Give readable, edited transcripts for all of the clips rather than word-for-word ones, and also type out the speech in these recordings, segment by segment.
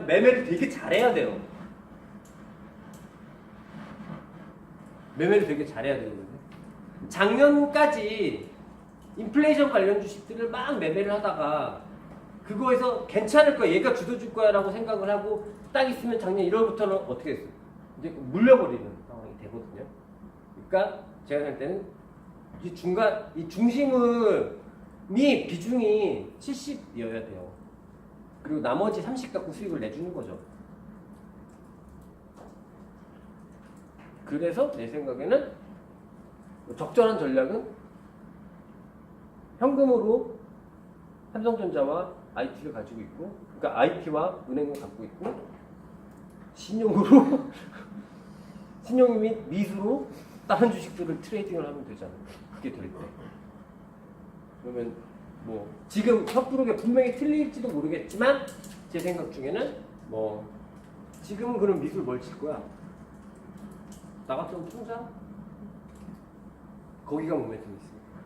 매매를 되게 잘해야 돼요. 매매를 되게 잘해야 되거든요. 작년까지 인플레이션 관련 주식들을 막 매매를 하다가 그거에서 괜찮을 거야, 얘가 주도 줄 거야 라고 생각을 하고 딱 있으면 작년 1월부터는 어떻게 됐어요? 이제 물려버리는 상황이 되거든요. 그러니까 제가 생각할 때는 이 중간, 이 중심이 비중이 70이어야 돼요. 그리고 나머지 30 갖고 수익을 내주는 거죠. 그래서 내 생각에는 적절한 전략은 현금으로 삼성전자와 IT를 가지고 있고, 그러니까 IT와 은행을 갖고 있고, 신용으로 신용 및 미수로 다른 주식들을 트레이딩을 하면 되잖아요. 그게 될 때. 그러면 뭐 지금 섣부르게 분명히 틀릴지도 모르겠지만 제 생각 중에는 뭐 지금은 그럼 미술 뭘 칠 거야? 나 같으면 통장? 거기가 모멘텀이 있으니까.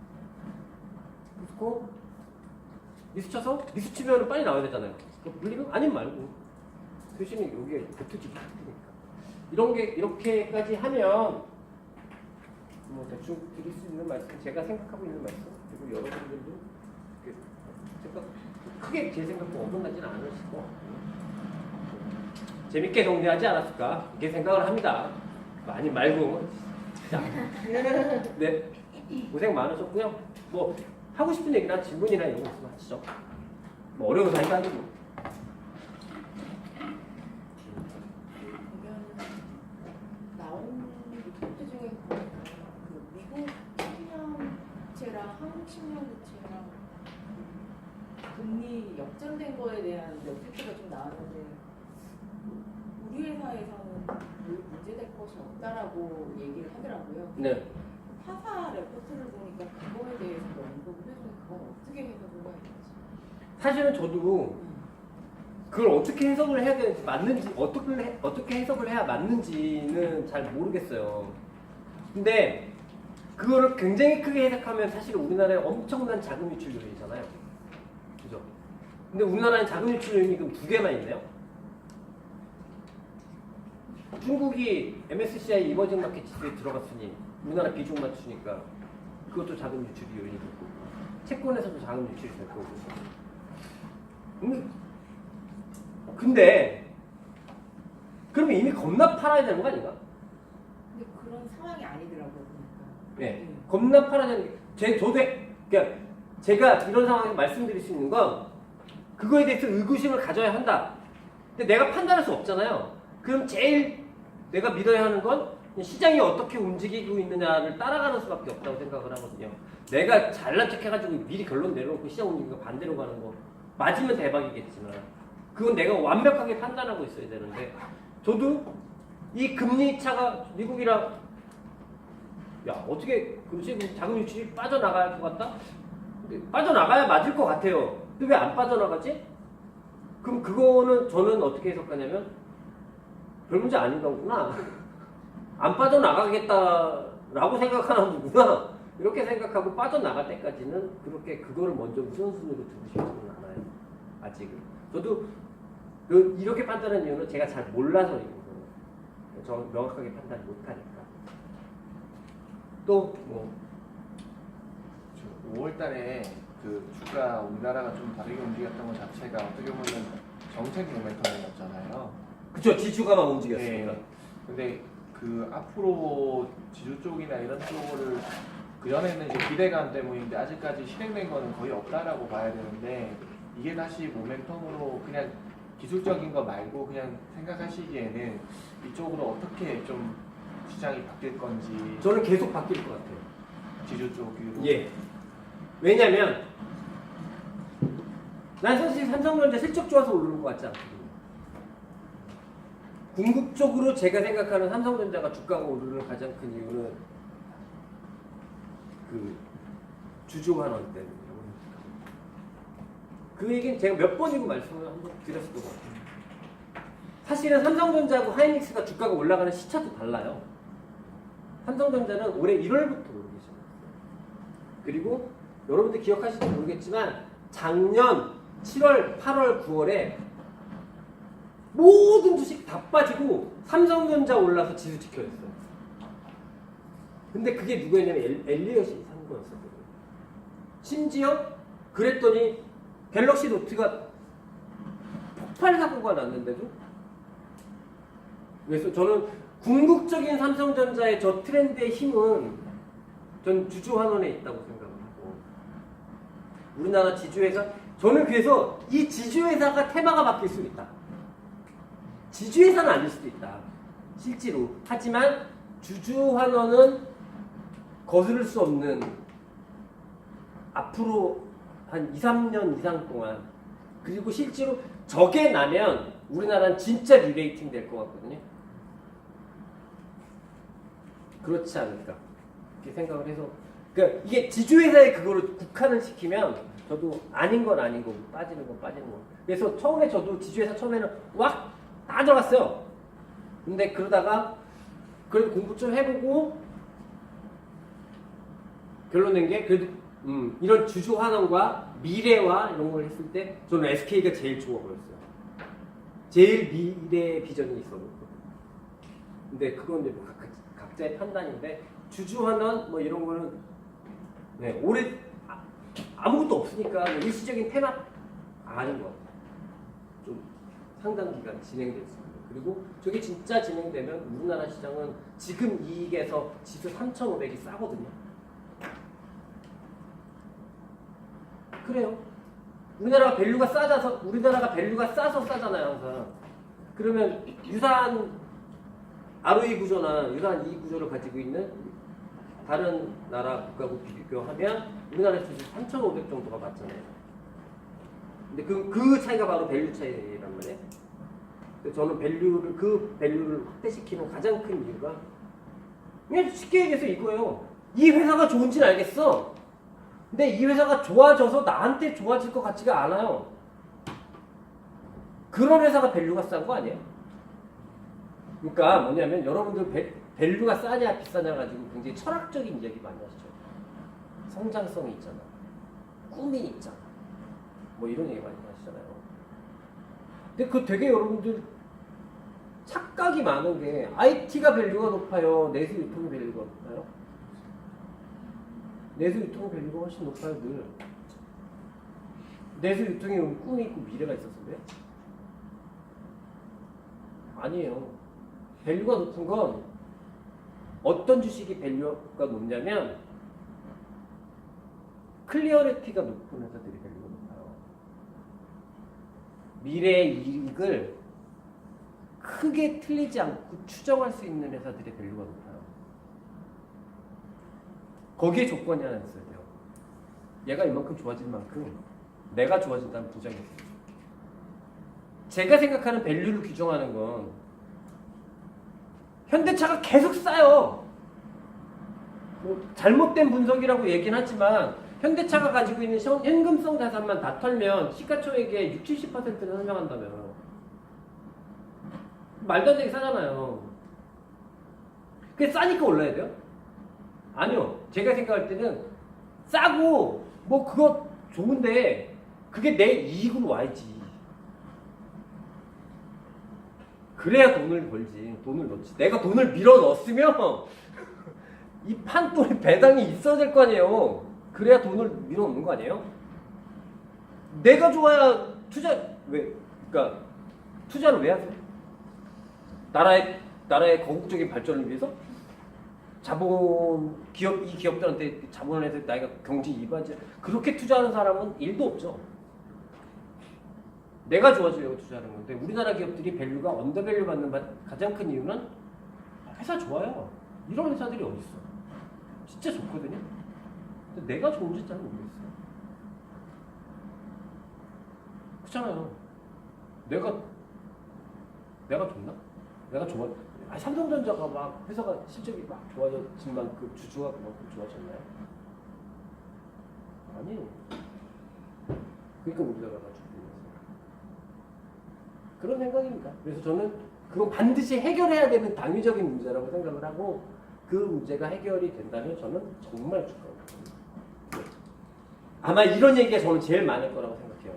그래서 미수 쳐서 미수 치면 빨리 나와야 되잖아요. 물리면 아니면 말고 대신에 여기에 붙지 못하니까 이런 게 이렇게까지 하면 뭐 대충 드릴 수 있는 말씀, 제가 생각하고 있는 말씀, 그리고 여러분들도 생각 크게 제 생각과 어긋나지는 않으실 거 재밌게 정리하지 않았을까 이렇게 생각을 합니다. 많이 말고. 자, 네, 고생 많으셨고요. 뭐 하고 싶은 얘기나 질문이나 이런 거 있으면 하시죠. 뭐 어려워서 하니까 아니고. 나온 리포트 중에 보니까 그 미국 10년제랑 한국 10년제랑 금리 역전된 거에 대한 리포트가 좀 나왔는데 우리 회사에서는 별 문제될 것이 없다라고 얘기를 하더라고요. 네. 타사 레포트를 보니까 그거에 대해서 언급을 해주는데 그건 어떻게 해석을 해야 되지? 사실은 저도 그걸 어떻게 해석을 해야 되는지, 맞는지, 어떻게 해석을 해야 맞는지는 잘 모르겠어요. 근데 그거를 굉장히 크게 해석하면 사실 우리나라에 엄청난 자금 유출 요인이잖아요. 그죠? 근데 우리나라는 자금 유출 요인이 그럼 두 개만 있네요. 중국이 MSCI 이머징 마켓 지수에 들어갔으니 우리나라 비중 맞추니까 그것도 자금 유출 요인이 됐고, 채권에서도 자금 유출이 될 거고. 근데 그러면 이미 겁나 팔아야 되는 거 아닌가? 근데 그런 상황이 아니더라고요. 보니까. 네, 겁나 팔아야 되는 게 저도 그러니까 제가 이런 상황에서 말씀드릴 수 있는 건 그거에 대해서 의구심을 가져야 한다. 근데 내가 판단할 수 없잖아요. 그럼 제일 내가 믿어야 하는 건 시장이 어떻게 움직이고 있느냐를 따라가는 수밖에 없다고 생각을 하거든요. 내가 잘난 척 해가지고 미리 결론 내려놓고 시장 움직이가 반대로 가는 거 맞으면 대박이겠지만 그건 내가 완벽하게 판단하고 있어야 되는데, 저도 이 금리 차가 미국이랑 야 어떻게 그렇지 자금 유출이 빠져나갈 것 같다? 근데 빠져나가야 맞을 것 같아요. 근데 왜 안 빠져나가지? 그럼 그거는 저는 어떻게 해석하냐면 별 문제 아닌 거구나. 안 빠져나가겠다라고 생각하는 거구나. 이렇게 생각하고 빠져나갈 때까지는 그렇게 그거를 먼저 우선순위로 두고 싶지는 않아요. 아직은. 저도 이렇게 판단하는 이유는 제가 잘 몰라서이고 저 명확하게 판단 못하니까. 또 뭐 5월달에 그 주가 우리나라가 좀 다르게 움직였던 것 자체가 어떻게 보면 정책 모멘텀이었잖아요. 그쵸, 지주가 막 움직였으니까. 네. 근데 그 앞으로 지주 쪽이나 이런 쪽을 그 전에는 이제 기대감 때문인데 아직까지 실행된 거는 거의 없다라고 봐야 되는데, 이게 다시 모멘텀으로 그냥 기술적인 거 말고 그냥 생각하시기에는 이쪽으로 어떻게 좀 시장이 바뀔 건지. 저는 계속 바뀔 것 같아요. 지주 쪽으로. 예. 왜냐면 난 사실 삼성전자 실적 좋아서 오르는 것 같지 않거든요. 궁극적으로 제가 생각하는 삼성전자가 주가가 오르는 가장 큰 이유는 그 주주 환원 때문에. 그 얘기는 제가 몇 번이고 말씀을 한번 드렸을 것 같아요. 사실은 삼성전자하고 하이닉스가 주가가 올라가는 시차도 달라요. 삼성전자는 올해 1월부터 오르기 시작했어요. 그리고 여러분들 기억하실지 모르겠지만 작년 7월, 8월, 9월에 모든 주식 다 빠지고 삼성전자 올라서 지수 지켜졌어요. 근데 그게 누구였냐면 엘리엇이 산 거였었거든요. 심지어 그랬더니 갤럭시 노트가 폭발 사고가 났는데도, 그래서 저는 궁극적인 삼성전자의 저 트렌드의 힘은 전 주주환원에 있다고 생각을 하고, 우리나라 지주회사, 저는 그래서 이 지주회사가 테마가 바뀔 수도 있다. 지주회사는 아닐 수도 있다, 실제로. 하지만 주주환원은 거스를 수 없는, 앞으로 한 2, 3년 이상 동안, 그리고 실제로 저게 나면 우리나라는 진짜 리레이팅 될 것 같거든요. 그렇지 않을까 이렇게 생각을 해서, 그러니까 이게 지주회사에 그거를 국한을 시키면 저도 아닌 건 아닌 거고 빠지는 건 빠지는 거. 그래서 처음에 저도 지주회사 처음에는 왁 다 들어갔어요. 근데 그러다가 그래도 공부 좀 해보고 결론 낸 게, 그래도 이런 주주 환원과 미래와 이런 걸 했을 때 저는 SK가 제일 좋아 보였어요. 제일 미래 비전이 있었거든요. 근데 그건 이제 각자의 판단인데, 주주 환원 뭐 이런 거는 네, 올해 아무것도 없으니까 뭐 일시적인 테마 아닌 것 같아요. 좀 상당 기간 진행됐습니다. 그리고 저게 진짜 진행되면 우리나라 시장은 지금 이익에서 지수 3,500이 싸거든요. 그래요. 우리나라가 밸류가 싸서 싸잖아요, 항상. 그러면 유사한 ROE 구조나 유사한 이익 구조를 가지고 있는 다른 나라 국가하고 비교하면 우리나라 지수 3,500 정도가 맞잖아요. 근데 그 차이가 바로 밸류 차이란 말이에요. 저는 그 밸류를 확대시키는 가장 큰 이유가, 그냥 쉽게 얘기해서 이거예요. 이 회사가 좋은지는 알겠어. 근데 이 회사가 좋아져서 나한테 좋아질 것 같지가 않아요. 그런 회사가 밸류가 싼 거 아니에요? 그러니까 뭐냐면, 여러분들 밸류가 싸냐 비싸냐 가지고 굉장히 철학적인 이야기 많이 하시죠. 성장성이 있잖아, 꿈이 있잖아, 뭐 이런 얘기 많이 하시잖아요. 근데 그 되게 여러분들 착각이 많은 게, IT가 밸류가 높아요, 내수 유통이 밸류가 높아요? 내수 유통 밸류가 훨씬 높아요, 늘. 내수 유통이 꿈이 있고 미래가 있었는데? 아니에요. 밸류가 높은 건, 어떤 주식이 밸류가 높냐면 클리어리티가 높은 회사들이 밸류가 높아요. 미래의 이익을 크게 틀리지 않고 추정할 수 있는 회사들의 밸류가 높아요. 거기에 조건이 하나 있어야 돼요. 얘가 이만큼 좋아질 만큼 내가 좋아진다는 보장이 있어요. 제가 생각하는 밸류를 규정하는 건, 현대차가 계속 싸요. 뭐 잘못된 분석이라고 얘기는 하지만, 현대차가 가지고 있는 현금성 자산만 다 털면 시가총액의 60-70%를 설명한다면 말도 안 되게 싸잖아요. 그게 싸니까 올라야 돼요? 아니요. 제가 생각할 때는 싸고 뭐 그거 좋은데 그게 내 이익으로 와야지. 그래야 돈을 벌지. 돈을 넣지. 내가 돈을 밀어 넣었으면 이 판돈에 배당이 있어야 될 거 아니에요. 그래야 돈을 밀어 넣는 거 아니에요? 내가 좋아야 그러니까 투자를 왜 하세요? 나라의 거국적인 발전을 위해서? 이 기업들한테 자본을 해서 나이가 경제 이바지, 그렇게 투자하는 사람은 1도 없죠. 내가 좋아지려고 투자하는 건데, 우리나라 기업들이 밸류가 언더밸류 받는 가장 큰 이유는 회사 좋아요. 이런 회사들이 어디 있어? 진짜 좋거든요. 근데 내가 좋은지 잘 모르겠어요. 그렇잖아요. 내가 좋나? 내가 좋아? 삼성전자가 막 회사가 실적이 막 좋아진 만큼 주주가 그만큼 좋아졌나요? 아니에요. 그러니까 우리나라가 죽는 거예요. 그런 생각입니다. 그래서 저는 그건 반드시 해결해야 되는 당위적인 문제라고 생각을 하고, 그 문제가 해결이 된다면 저는 정말 축하합니다. 아마 이런 얘기가 저는 제일 많을 거라고 생각해요.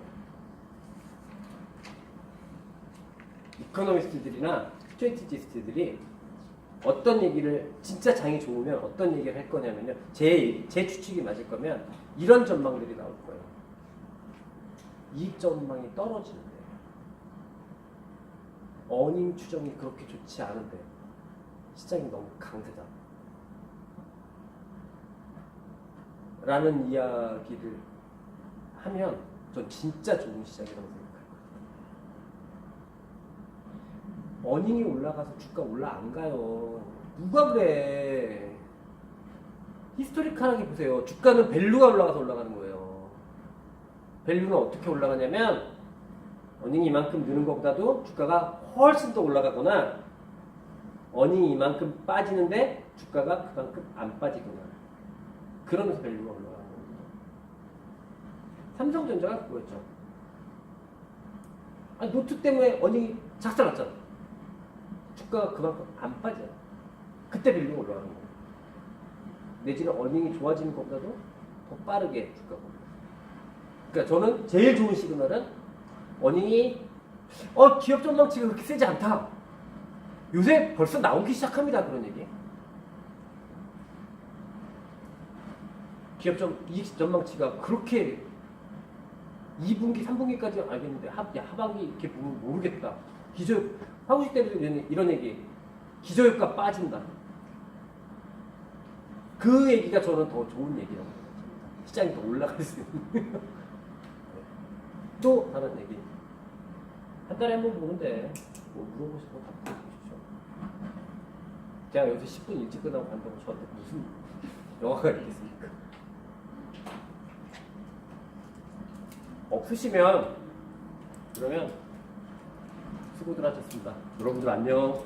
이코노미스트들이나 스트레티지스트들이 어떤 얘기를 진짜 장이 좋으면 어떤 얘기를 할 거냐면요. 제 추측이 맞을 거면 이런 전망들이 나올 거예요. 이익 전망이 떨어지는데 어닝 추정이 그렇게 좋지 않은데 시장이 너무 강세다. 라는 이야기를 하면 전 진짜 좋은 시장이라고 생각해요. 어닝이 올라가서 주가 올라 안 가요. 누가 그래? 히스토리컬하게 보세요. 주가는 밸류가 올라가서 올라가는 거예요. 밸류는 어떻게 올라가냐면 어닝이 이만큼 느는 것보다도 주가가 훨씬 더 올라가거나 어닝이 이만큼 빠지는데 주가가 그만큼 안 빠지거나 그러면서 밸류가 올라가는 거예요. 삼성전자가 그거였죠. 아니, 노트 때문에 어닝이 작살났잖아. 주가가 그만큼 안 빠져요. 그때 밸류가 올라가는 거예요. 내지는 어닝이 좋아지는 것보다도 더 빠르게 주가가 올라가요. 그러니까 저는 제일 좋은 시그널은 어닝이 기업 전망치가 그렇게 세지 않다. 요새 벌써 나오기 시작합니다. 그런 얘기. 기업 이익 전망치가 그렇게 2분기, 3분기까지 알겠는데 하반기 이렇게 보면 모르겠다. 화구식 때도 이런 얘기. 기저효과 빠진다. 그 얘기가 저는 더 좋은 얘기라고 생각합니다. 시장이 더 올라갈 수 있는. 또 다른 얘기. 한 달에 한 번 보는데 뭐 물어보시고 답해 주십시오. 제가 여기서 10분 일찍 끝나고 간다고 저한테 무슨 영화가 있겠습니까? 없으시면 그러면 수고들 하셨습니다. 여러분들 안녕.